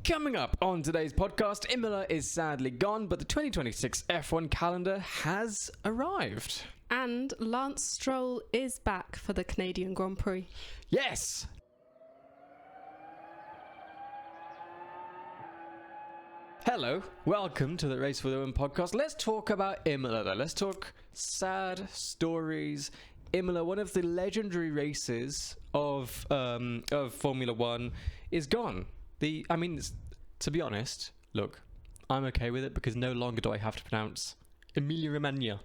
Coming up on today's podcast, Imola is sadly gone, but the 2026 F1 calendar has arrived. And Lance Stroll is back for the Canadian Grand Prix. Yes! Hello, welcome to the Race for the Win podcast. Let's talk about Imola though. Let's talk sad stories. Imola, one of the legendary races of Formula One, is gone. To be honest, look, I'm okay with it because no longer do I have to pronounce Emilia-Romagna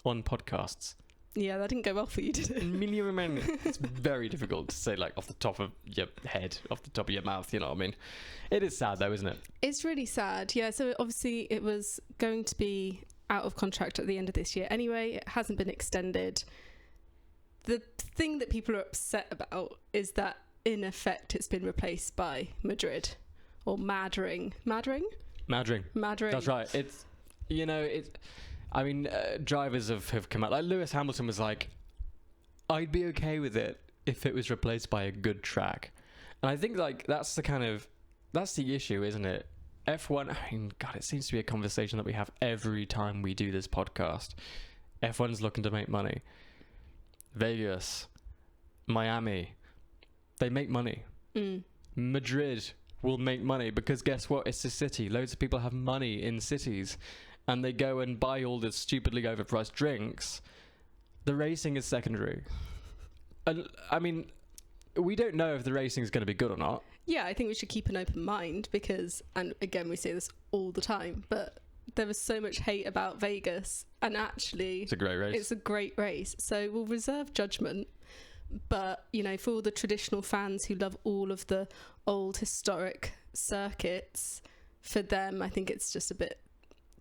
on podcasts. Yeah, that didn't go well for you, did it? Emilia-Romagna. It's very difficult to say, like, off the top of your head, off the top of your mouth, you know what I mean? It is sad, though, isn't it? It's really sad, yeah. So, obviously, it was going to be out of contract at the end of this year. Anyway, it hasn't been extended. The thing that people are upset about is that, in effect, it's been replaced by Madrid. Or Madring. That's right. It's, drivers have come out. Like Lewis Hamilton was like, I'd be okay with it if it was replaced by a good track. And I think that's the issue, isn't it? F1, it seems to be a conversation that we have every time we do this podcast. F1's looking to make money. Vegas, Miami, they make money. Madrid will make money because guess what? It's a city. Loads of people have money in cities and they go and buy all this stupidly overpriced drinks. The racing is secondary. We don't know if the racing is going to be good or not. Yeah, I think we should keep an open mind because, and again, we say this all the time, but there was so much hate about Vegas and actually it's a great race. It's a great race. So we'll reserve judgment. But, for all the traditional fans who love all of the old historic circuits, for them, I think it's just a bit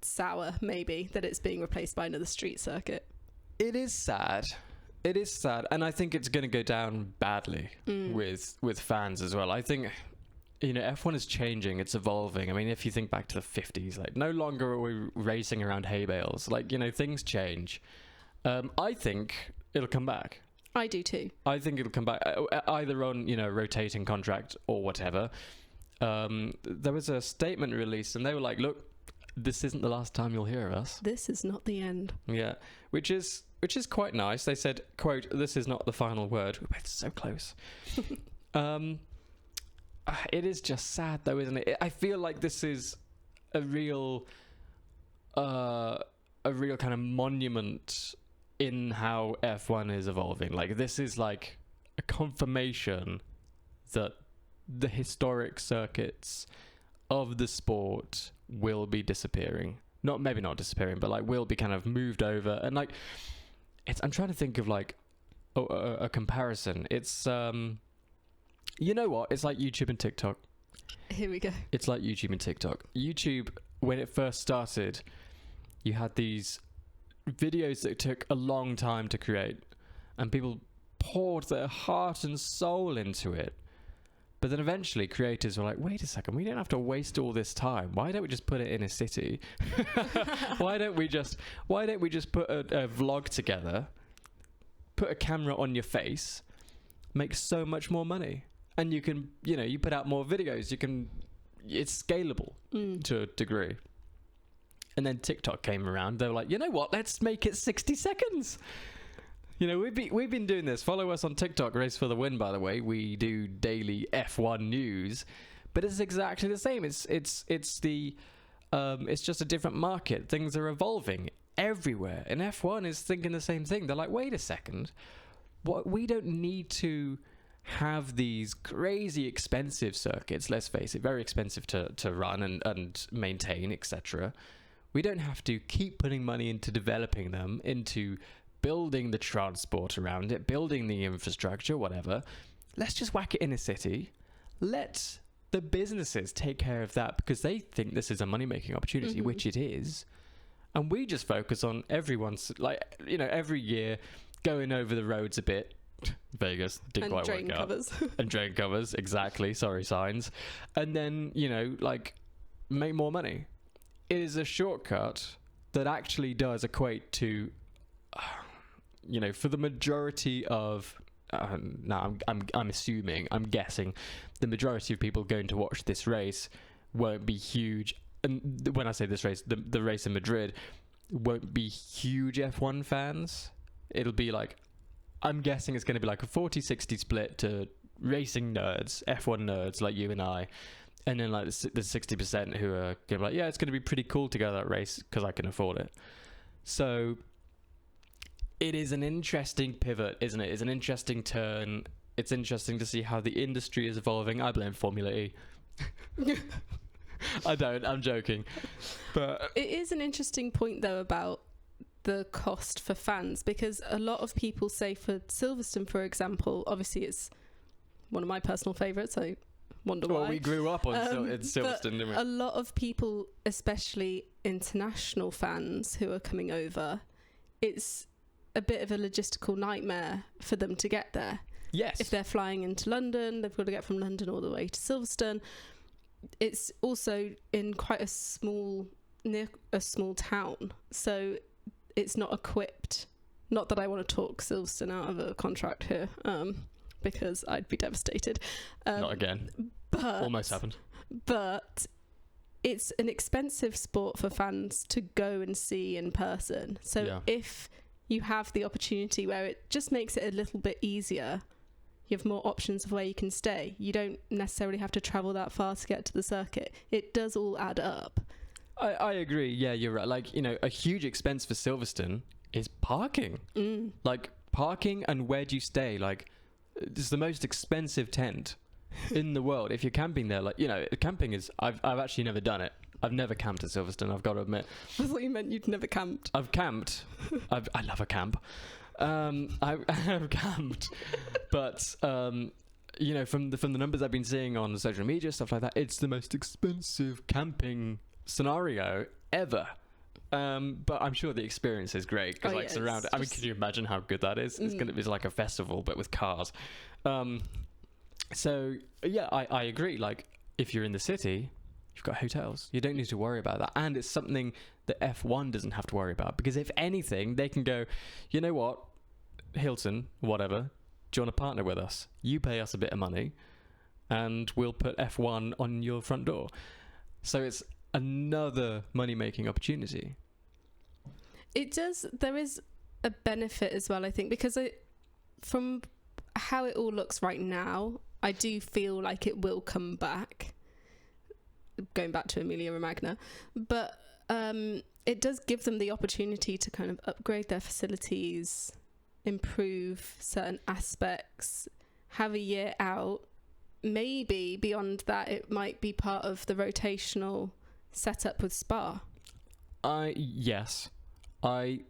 sour, maybe, that it's being replaced by another street circuit. It is sad. And I think it's going to go down badly with fans as well. I think, F1 is changing. It's evolving. I mean, if you think back to the 50s, no longer are we racing around hay bales. Things change. I think it'll come back. I do too. I think it'll come back either on, rotating contract or whatever. There was a statement released and they were like, look, this isn't the last time you'll hear of us. This is not the end. Yeah, which is quite nice. They said, quote, this is not the final word. We're both so close. It is just sad though, isn't it? I feel like this is a real kind of monument in how F1 is evolving. This is a confirmation that the historic circuits of the sport will be disappearing. Maybe not disappearing, but will be kind of moved over. And I'm trying to think of a comparison. It's you know what? It's like YouTube and TikTok. Here we go. It's like YouTube and TikTok. YouTube, when it first started, you had these videos that took a long time to create and people poured their heart and soul into it, but then eventually creators were like, wait a second, we don't have to waste all this time. Why don't we just put it in a city? why don't we just put a vlog together, put a camera on your face, make so much more money, and you can you put out more videos, it's scalable to a degree. And then TikTok came around. They were like, you know what? Let's make it 60 seconds. We've been doing this. Follow us on TikTok, Race for the Win, by the way. We do daily F1 news, but it's exactly the same. It's just a different market. Things are evolving everywhere, and F1 is thinking the same thing. They're like, wait a second, we don't need to have these crazy expensive circuits. Let's face it, very expensive to run and maintain, etc. We don't have to keep putting money into developing them, into building the transport around it, building the infrastructure, whatever. Let's just whack it in a city. Let the businesses take care of that because they think this is a money-making opportunity, which it is. And we just focus on everyone's, every year going over the roads a bit. Vegas didn't quite work out. And drain covers, exactly. Sorry, signs. And then, make more money. It is a shortcut that actually does equate to, for the majority of now I'm assuming, I'm guessing, the majority of people going to watch this race won't be huge. And when I say this race, the race in Madrid won't be huge F1 fans. It'll be like, I'm guessing it's going to be like a 40-60 split to racing nerds, F1 nerds like you and I, and then like the 60% who are going to be like, yeah, it's going to be pretty cool to go to that race because I can afford it. So it is an interesting pivot, isn't it? It's an interesting turn. It's interesting to see how the industry is evolving. I blame Formula E. I don't, I'm joking. But it is an interesting point though about the cost for fans, because a lot of people say for Silverstone, for example, obviously it's one of my personal favourites, I wonder why. Well, we grew up on in Silverstone, didn't we? A lot of people, especially international fans who are coming over, it's a bit of a logistical nightmare for them to get there. Yes. If they're flying into London, they've got to get from London all the way to Silverstone. It's also in quite near a small town, so it's not equipped. Not that I want to talk Silverstone out of a contract here, because I'd be devastated. Not again. But almost happened. But it's an expensive sport for fans to go and see in person. So if you have the opportunity where it just makes it a little bit easier, you have more options of where you can stay. You don't necessarily have to travel that far to get to the circuit. It does all add up. I agree. Yeah, you're right. Like, you know, a huge expense for Silverstone is parking. Like, parking and where do you stay? Like, it's the most expensive tent in the world. If you're camping there, like, you know, camping is... I've actually never done it. I've never camped at Silverstone, I've got to admit. I thought you meant you'd never camped. I've camped. I love a camp. I have camped. But... you know, from the numbers I've been seeing on social media, stuff like that, it's the most expensive camping scenario ever. But I'm sure the experience is great because surrounded. I mean, can you imagine how good that is? It's gonna be like a festival but with cars. So yeah, I agree. Like, if you're in the city, you've got hotels. You don't need to worry about that, and it's something that F1 doesn't have to worry about, because if anything, they can go, you know what, Hilton, whatever. Do you want to partner with us? You pay us a bit of money and we'll put F1 on your front door. So it's another money-making opportunity. There is a benefit as well, I think, because from how it all looks right now, I do feel like it will come back, going back to Emilia Romagna, but it does give them the opportunity to kind of upgrade their facilities, improve certain aspects, have a year out. Maybe beyond that, it might be part of the rotational setup with Spa. Yes. I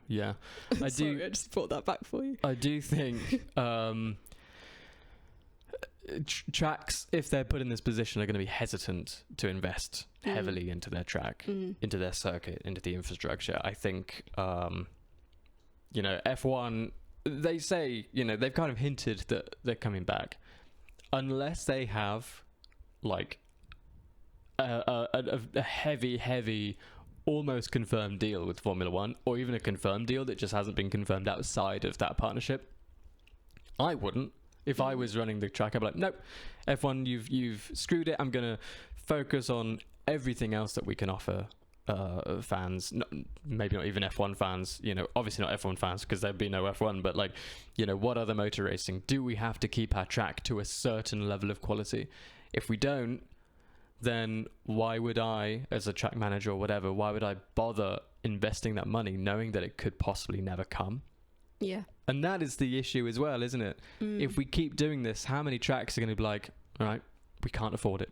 Sorry, I just brought that back for you. I do think tracks, if they're put in this position, are going to be hesitant to invest heavily into their track, into their circuit, into the infrastructure. I think you know, F1, they say, you know, they've kind of hinted that they're coming back. Unless they have, like, a heavy, almost confirmed deal with Formula One, or even a confirmed deal that just hasn't been confirmed outside of that partnership, I wouldn't. If I was running the track, I'd be like, nope, F1, you've screwed it. I'm going to focus on everything else that we can offer fans, maybe not even F1 fans, you know, obviously not F1 fans because there'd be no F1, but like, you know, what other motor racing? Do we have to keep our track to a certain level of quality? If we don't, then why would I, as a track manager or whatever, why would I bother investing that money knowing that it could possibly never come? Yeah. And that is the issue as well, isn't it? If we keep doing this, how many tracks are going to be like, all right, we can't afford it.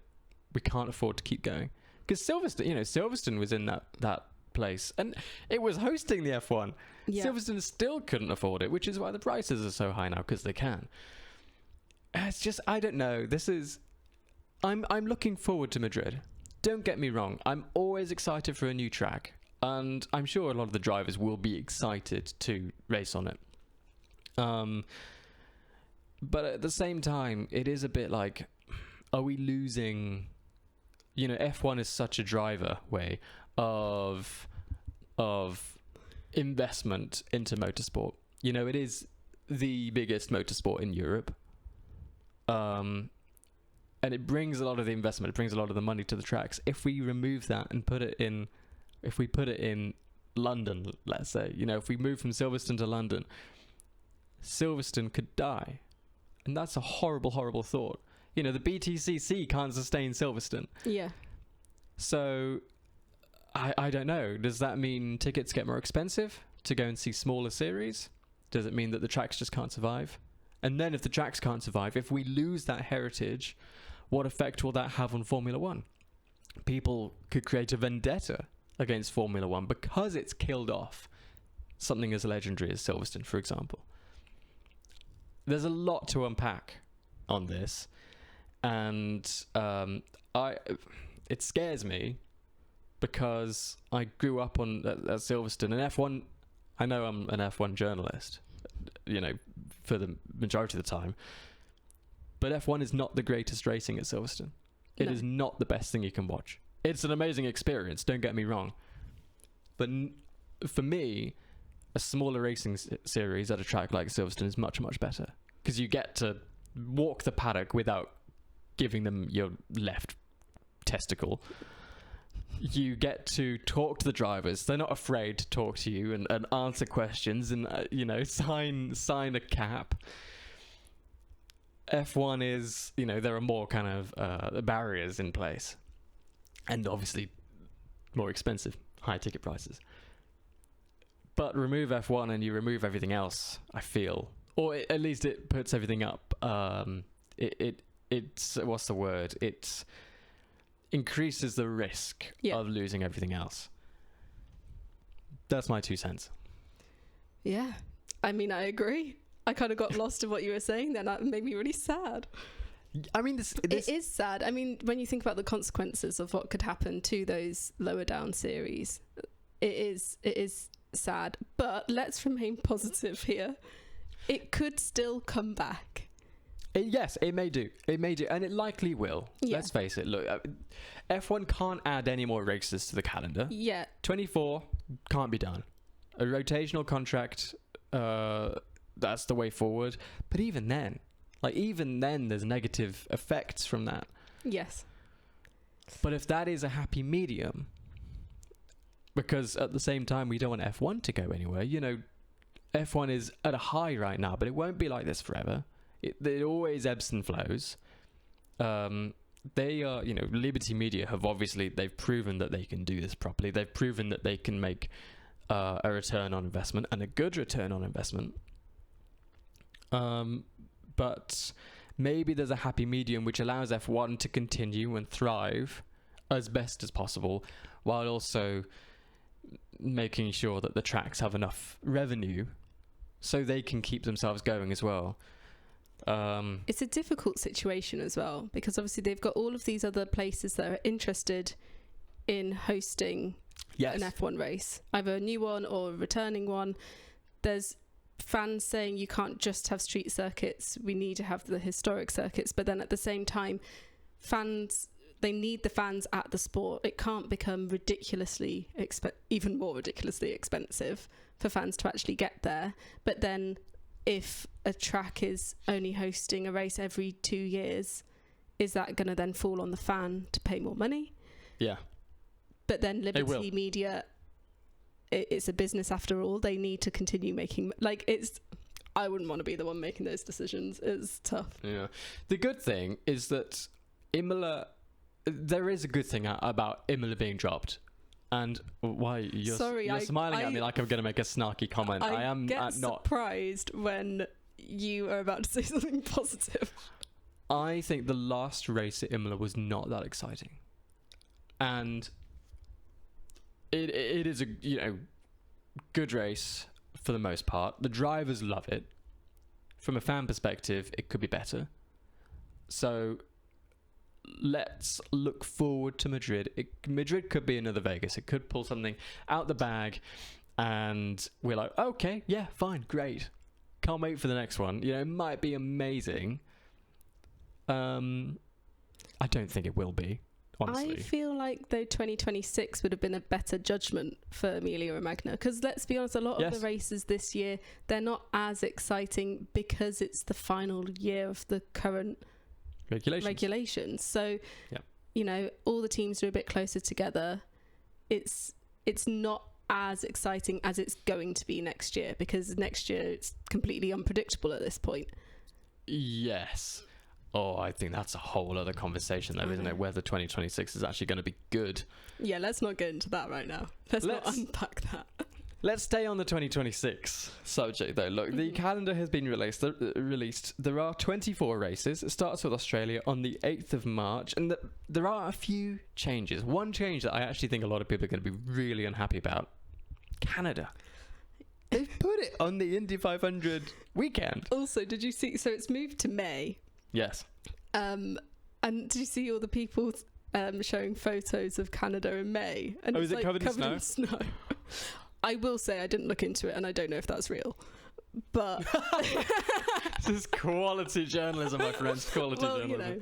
We can't afford to keep going. Because Silverstone was in that place, and it was hosting the F1. Yeah. Silverstone still couldn't afford it, which is why the prices are so high now, because they can. It's just, I don't know. I'm looking forward to Madrid. Don't get me wrong. I'm always excited for a new track, and I'm sure a lot of the drivers will be excited to race on it. But at the same time, it is a bit like, are we losing... You know, F1 is such a driver way of investment into motorsport. You know, it is the biggest motorsport in Europe. And and it brings a lot of the investment, it brings a lot of the money to the tracks. If we remove that and put it in London, let's say, if we move from Silverstone to London, Silverstone could die. And that's a horrible, horrible thought. The BTCC can't sustain Silverstone. Yeah. So, I don't know. Does that mean tickets get more expensive to go and see smaller series? Does it mean that the tracks just can't survive? And then if the tracks can't survive, if we lose that heritage, what effect will that have on Formula One? People could create a vendetta against Formula One because it's killed off something as legendary as Silverstone, for example. There's a lot to unpack on this, and it scares me because I grew up at Silverstone and F1. I know I'm an F1 journalist, for the majority of the time, but F1 is not the greatest racing at Silverstone. It is not the best thing you can watch. It's an amazing experience, don't get me wrong. But for me, a smaller racing series at a track like Silverstone is much, much better. Because you get to walk the paddock without giving them your left testicle. You get to talk to the drivers. They're not afraid to talk to you and answer questions and, sign a cap. F1 is, there are more kind of barriers in place. And obviously more expensive, high ticket prices. But remove F1 and you remove everything else, I feel. Or at least it puts everything up. It's what's the word? It increases the risk of losing everything else. That's my 2 cents. Yeah. I mean, I agree. I kind of got lost in what you were saying then. That made me really sad. I mean, it is sad. I mean, when you think about the consequences of what could happen to those lower down series, it is sad. But let's remain positive here. It could still come back. Yes, it may do. It may do, and it likely will. Yeah. Let's face it. Look, F1 can't add any more races to the calendar. Yeah. 24 can't be done. A rotational contract, that's the way forward. But even then, there's negative effects from that. Yes. But if that is a happy medium, because at the same time we don't want F1 to go anywhere. F1 is at a high right now, but it won't be like this forever. It always ebbs and flows. They are, Liberty Media they've proven that they can do this properly. They've proven that they can make a return on investment and a good return on investment. But maybe there's a happy medium which allows F1 to continue and thrive as best as possible, while also making sure that the tracks have enough revenue so they can keep themselves going as well. It's a difficult situation as well, because obviously they've got all of these other places that are interested in hosting an F1 race, either a new one or a returning one. There's fans saying you can't just have street circuits, we need to have the historic circuits, but then at the same time they need the fans at the sport. It can't become even more ridiculously expensive for fans to actually get there. But then if a track is only hosting a race every 2 years, is that going to then fall on the fan to pay more money? Yeah. But then Liberty Media, it's a business after all. They need to continue making... I wouldn't want to be the one making those decisions. It's tough. Yeah. The good thing is that Imola... There is a good thing about Imola being dropped. And why you're smiling at me like I'm going to make a snarky comment. I am not surprised when you are about to say something positive. I think the last race at Imola was not that exciting, and it is a good race for the most part. The drivers love it. From a fan perspective, it could be better. So let's look forward to Madrid. Madrid could be another Vegas. It could pull something out the bag and we're like, okay, yeah, fine, great. Can't wait for the next one. It might be amazing. I don't think it will be, honestly. I feel like though 2026 would have been a better judgment for Emilia Romagna, because let's be honest, a lot of the races this year, they're not as exciting because it's the final year of the current regulations. So, Yeah. you know, all the teams are a bit closer together. It's not as exciting as it's going to be next year, because next year it's completely unpredictable at this point. Yes. Oh, I think that's a whole other conversation, though, isn't it? Whether 2026 is actually going to be good. Yeah, let's not get into that right now. Let's not unpack that. Let's stay on the 2026 subject, though. Look, the calendar has been released. There are 24 races. It starts with Australia on the 8th of March, and there are a few changes. One change that I actually think a lot of people are going to be really unhappy about: Canada. They've put it on the Indy 500 weekend. Also, did you see? So it's moved to May. Yes. And did you see all the people showing photos of Canada in May? And is it covered in snow? I will say I didn't look into it, and I don't know if that's real. But this is quality journalism, my friends. Quality journalism. You know,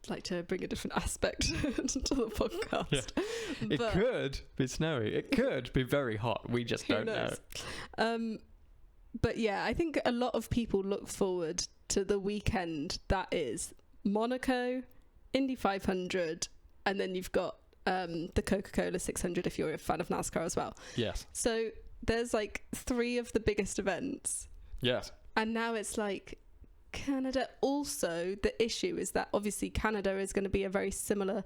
I'd like to bring a different aspect to the podcast. Yeah. It could be snowy. It could be very hot. We just don't know. But yeah, I think a lot of people look forward to the weekend that is Monaco, Indy 500, and then you've got the Coca-Cola 600 if you're a fan of NASCAR as well. Yes. So there's like 3 of the biggest events. Yes. And now it's like Canada. Also, the issue is that obviously Canada is going to be a very similar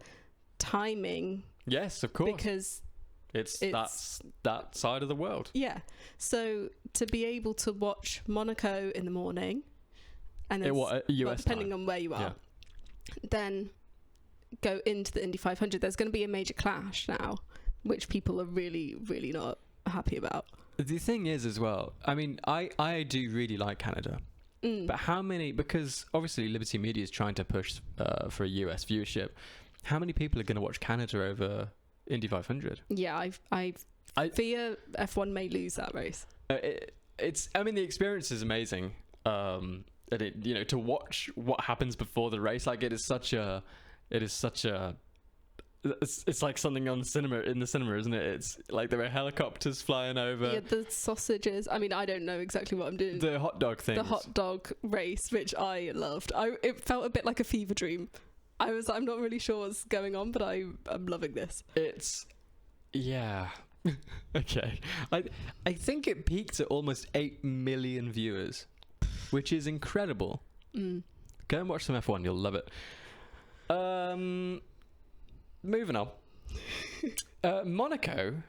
timing. Yes, of course. Because it's that side of the world. Yeah. So to be able to watch Monaco in the morning, and then US depending time. on where you are, then go into the Indy 500, there's going to be a major clash now, which people are really, really not happy about. The thing is as well, I mean, I do really like Canada. But how many, because obviously Liberty Media is trying to push for a US viewership, how many people are going to watch Canada over Indy 500? Yeah, I fear F1 may lose that race. I mean, the experience is amazing. To watch what happens before the race, like it's like something in the cinema, isn't it? It's like there are helicopters flying over. Yeah, the sausages. I mean, I don't know exactly what I'm doing. The hot dog thing. The hot dog race, which I loved. It felt a bit like a fever dream. I'm not really sure what's going on, but I'm loving this. Yeah. Okay. I think it peaked at almost 8 million viewers, which is incredible. Go and watch some F1, you'll love it. Moving on. Monaco,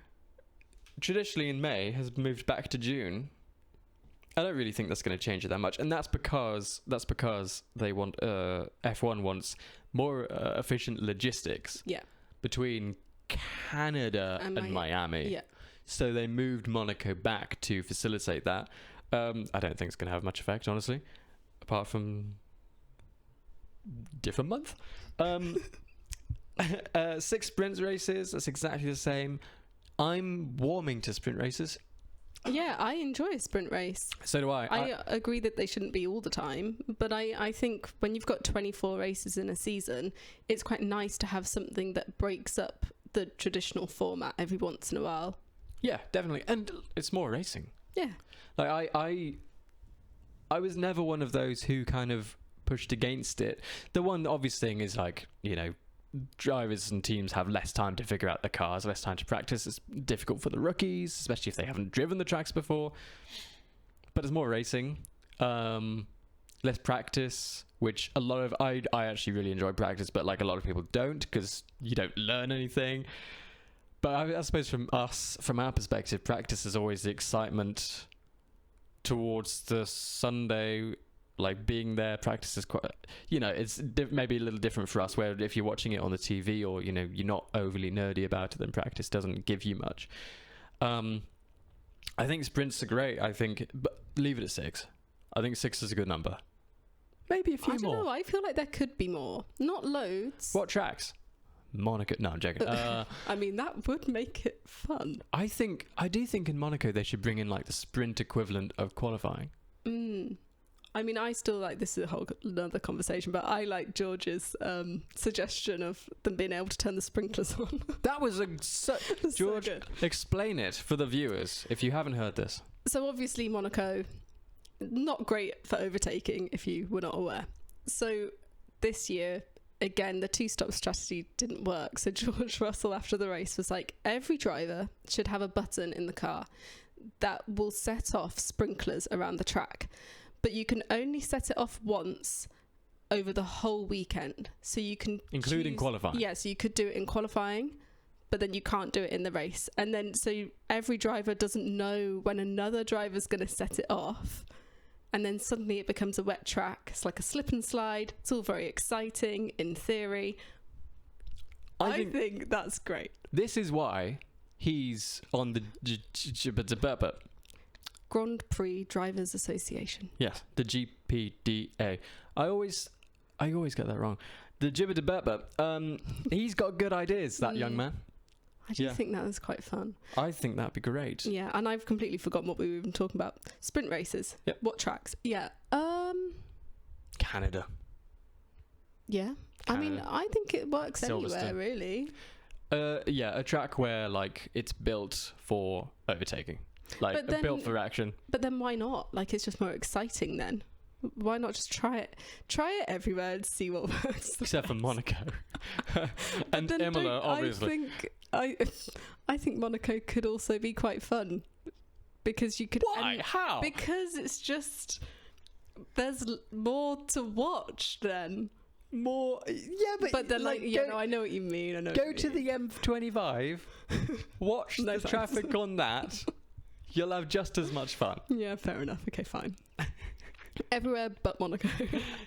traditionally in May, has moved back to June. I don't really think that's going to change it that much, and that's because they want F1 wants more efficient logistics. Yeah. Between Canada and Miami. Yeah. So they moved Monaco back to facilitate that. I don't think it's going to have much effect, honestly, apart from different month. 6 sprint races, that's exactly the same. I'm warming to sprint races. Yeah, I enjoy a sprint race. So do I. I agree that they shouldn't be all the time, but I think when you've got 24 races in a season, it's quite nice to have something that breaks up the traditional format every once in a while. Yeah, definitely. And it's more racing. Yeah. Like I was never one of those who kind of pushed against it. The one obvious thing is, like, you know, drivers and teams have less time to figure out the cars, less time to practice. It's difficult for the rookies, especially if they haven't driven the tracks before. But there's more racing, less practice, which a lot of I actually really enjoy practice, but like a lot of people don't, because you don't learn anything. But I suppose from our perspective, practice is always the excitement towards the Sunday. Like, being there, practice is quite, you know, it's maybe a little different for us, where if you're watching it on the TV, or, you know, you're not overly nerdy about it, then practice doesn't give you much. I think sprints are great, but leave it at 6. I think 6 is a good number. Maybe a few more. I don't know, I feel like there could be more. Not loads. What tracks? Monaco. No, I'm joking. I mean, that would make it fun. I do think in Monaco they should bring in like the sprint equivalent of qualifying. I mean, I still like, this is another conversation, but I like George's suggestion of them being able to turn the sprinklers on. That was George, so good. Explain it for the viewers if you haven't heard this. So obviously Monaco, not great for overtaking, if you were not aware. So this year, again, the two-stop strategy didn't work. So George Russell, after the race, was like, every driver should have a button in the car that will set off sprinklers around the track. But you can only set it off once over the whole weekend. So you can including qualifying. Yeah, so you could do it in qualifying, but then you can't do it in the race. And then so every driver doesn't know when another driver's going to set it off. And then suddenly it becomes a wet track. It's like a slip and slide. It's all very exciting in theory. I think that's great. This is why he's on the Grand Prix Drivers Association. Yes, the GPDA. I always get that wrong. The Jibba. He's got good ideas, that young man. I do think that was quite fun. I think that'd be great. Yeah, and I've completely forgotten what we were even talking about. Sprint races. Yep. What tracks? Yeah. Canada. Yeah. Canada. I mean, I think it works anywhere, really. Yeah, a track where like it's built for overtaking. Like built for action. But then why not? Like, it's just more exciting then. Why not just try it? Try it everywhere and see what works. Except for Monaco. And Imola, obviously. I think Monaco could also be quite fun. Because you could... Why? How? Because it's just... There's more to watch then. More... Yeah, but then I know what you mean. Go to the M25, watch the traffic on that. You'll have just as much fun. Yeah, fair enough. Okay, fine. Everywhere but Monaco.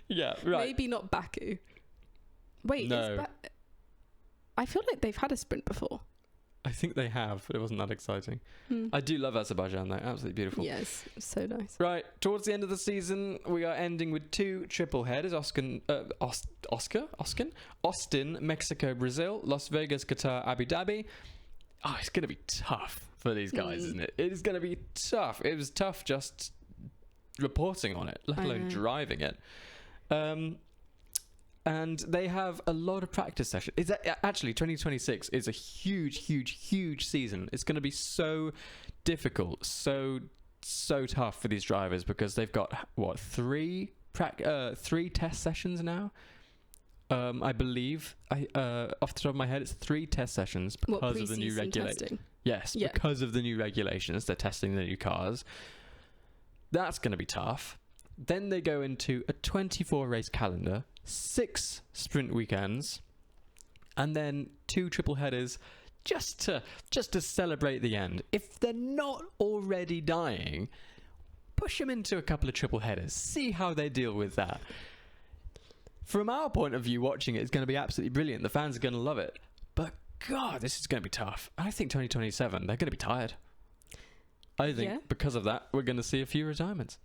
Yeah, right. Maybe not Baku. Wait, no. I feel like they've had a sprint before. I think they have, but it wasn't that exciting. I do love Azerbaijan though, absolutely beautiful. Yes, so nice. Right, towards the end of the season, we are ending with 2 triple headers: Austin, Mexico, Brazil, Las Vegas, Qatar, Abu Dhabi. Oh, it's going to be tough for these guys, isn't it? It is going to be tough. It was tough just reporting on it, let alone driving it. And they have a lot of practice sessions. Actually, 2026 is a huge season. It's going to be so difficult, so tough for these drivers because they've got, 3 test sessions now? I believe, off the top of my head, it's 3 test sessions because of the new regulations. Yes, yeah. Because of the new regulations. They're testing the new cars. That's going to be tough. Then they go into a 24 race calendar, 6 sprint weekends, and then 2 triple headers just to celebrate the end. If they're not already dying, push them into a couple of triple headers. See how they deal with that. From our point of view, watching it is going to be absolutely brilliant. The fans are going to love it. But God, this is going to be tough. I think 2027, they're going to be tired. I think because of that, we're going to see a few retirements.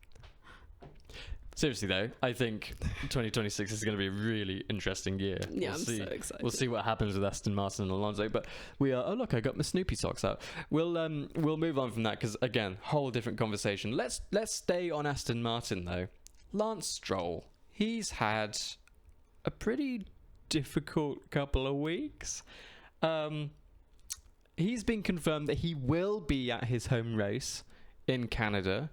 Seriously though, I think 2026 is going to be a really interesting year. Yeah, I'm so excited. We'll see what happens with Aston Martin and Alonso, but we are. Oh look, I got my Snoopy socks out. We'll move on from that because again, whole different conversation. Let's stay on Aston Martin though. Lance Stroll, he's had a pretty difficult couple of weeks. He's been confirmed that he will be at his home race in Canada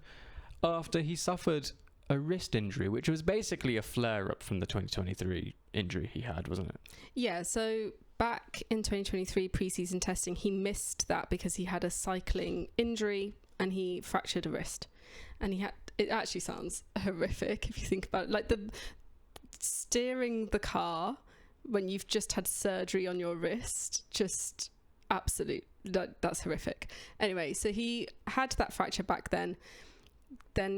after he suffered a wrist injury, which was basically a flare-up from the 2023 injury he had, wasn't it? Yeah, so back in 2023 pre-season testing, he missed that because he had a cycling injury and he fractured a wrist. And it actually sounds horrific if you think about it. Like the steering the car when you've just had surgery on your wrist, just that's horrific. Anyway, so he had that fracture back then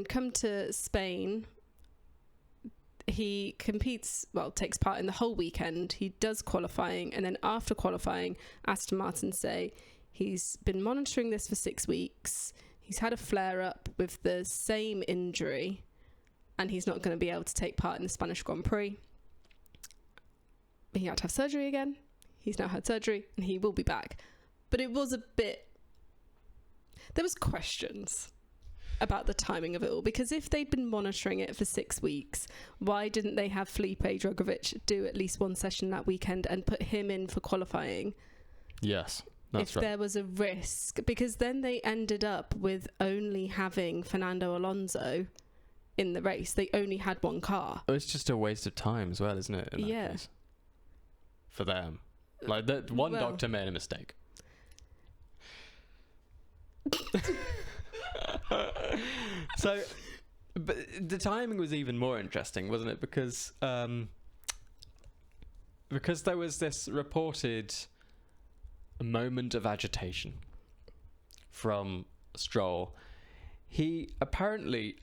come to Spain. He takes part in the whole weekend. He does qualifying, and then after qualifying, Aston Martin say he's been monitoring this for 6 weeks. He's had a flare-up with the same injury, and he's not going to be able to take part in the Spanish Grand Prix. He had to have surgery again. He's now had surgery, and he will be back. But it was there was questions about the timing of it all, because if they'd been monitoring it for 6 weeks, why didn't they have Felipe Drugovich do at least one session that weekend and put him in for qualifying? Yes, that's right. If there was a risk, because then they ended up with only having Fernando Alonso in the race. They only had one car. It's just a waste of time as well, isn't it? In that Yeah. case? For them. Like, that one Well. doctor made a mistake. So, but the timing was even more interesting, wasn't it? Because there was this reported moment of agitation from Stroll. He apparently,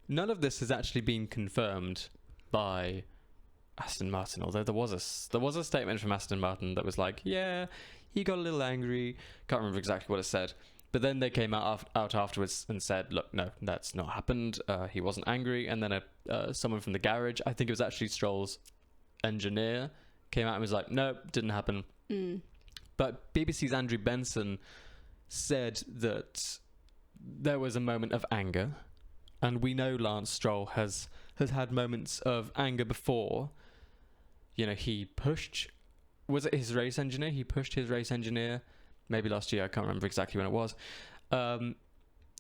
none of this has actually been confirmed by Aston Martin, although there was a statement from Aston Martin that was like, yeah, he got a little angry. Can't remember exactly what it said. But then they came out afterwards and said, look, no, that's not happened. He wasn't angry. And then someone from the garage, I think it was actually Stroll's engineer, came out and was like, no, didn't happen. But BBC's Andrew Benson said that there was a moment of anger. And we know Lance Stroll has had moments of anger before. You know, he pushed... Was it his race engineer? He pushed his race engineer... Maybe last year, I can't remember exactly when it was. And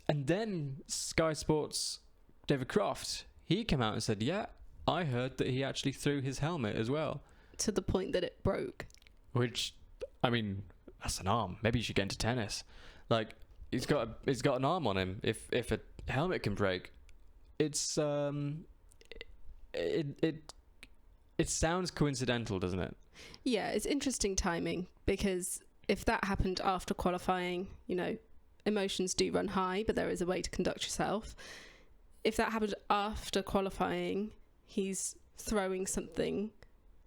then Sky Sports' David Croft, he came out and said, yeah, I heard that he actually threw his helmet as well. To the point that it broke. Which, I mean, that's an arm. Maybe you should get into tennis. Like, he's got an arm on him. If a helmet can break, it's it sounds coincidental, doesn't it? Yeah, it's interesting timing, because if that happened after qualifying, you know, emotions do run high, but there is a way to conduct yourself. If that happened after qualifying, he's throwing something,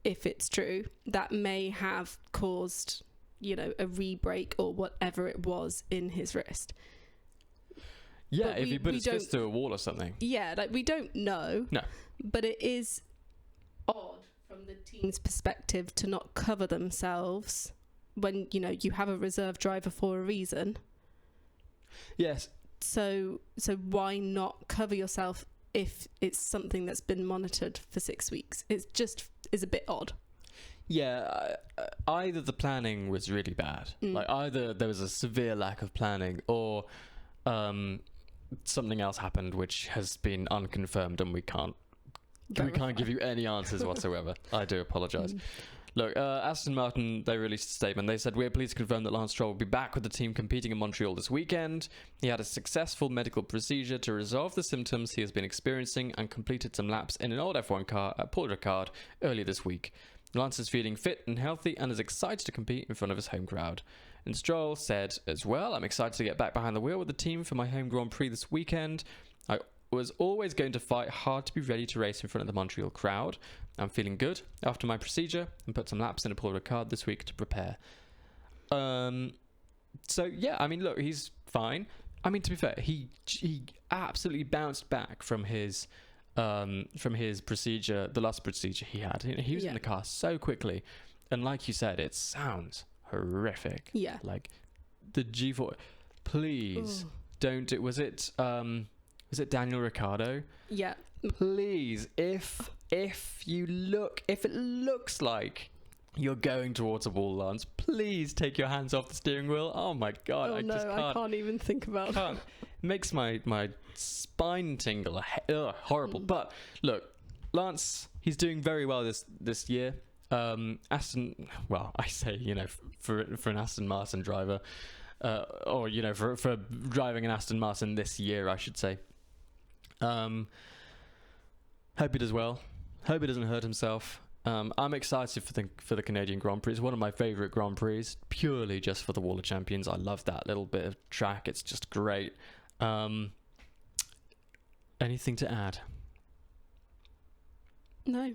if it's true, that may have caused, you know, a re-break or whatever it was in his wrist. Yeah, But if he put his fist through a wall or something. Yeah, like, we don't know. No. But it is odd from the team's perspective to not cover themselves when, you know, you have a reserve driver for a reason. Yes. So why not cover yourself if it's something that's been monitored for 6 weeks? It's just is a bit odd. Yeah, either the planning was really bad, like either there was a severe lack of planning, or something else happened which has been unconfirmed, and we can't give you any answers whatsoever. I do apologise. Look, Aston Martin, they released a statement. They said, "We are pleased to confirm that Lance Stroll will be back with the team competing in Montreal this weekend. He had a successful medical procedure to resolve the symptoms he has been experiencing and completed some laps in an old F1 car at Paul Ricard earlier this week. Lance is feeling fit and healthy and is excited to compete in front of his home crowd." And Stroll said as well, "I'm excited to get back behind the wheel with the team for my home Grand Prix this weekend. I was always going to fight hard to be ready to race in front of the Montreal crowd. I'm feeling good after my procedure and put some laps in a Paul Ricard this week to prepare." So yeah, I mean, look, he's fine. I mean, to be fair, he absolutely bounced back from his procedure, the last procedure he had. He was in the car so quickly, and like you said, it sounds horrific. Yeah. Like the G4. Please don't do. Was it Daniel Ricciardo? Yeah. Please, if it looks like you're going towards a wall, Lance, please take your hands off the steering wheel. Oh my God, I just can't. I can't even think about that. It makes my spine tingle. Horrible. But look, Lance, he's doing very well this year. Aston, well, I say, you know, for an Aston Martin driver, or you know, for driving an Aston Martin this year, I should say. Hope he does well. Hope he doesn't hurt himself. I'm excited for the Canadian Grand Prix. It's one of my favourite Grand Prix, purely just for the Wall of Champions. I love that little bit of track. It's just great. Anything to add? No.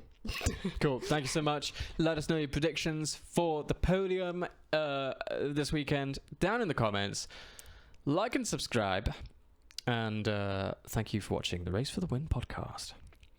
Cool. Thank you so much. Let us know your predictions for the podium this weekend down in the comments. Like and subscribe. And thank you for watching the Race for the Win podcast.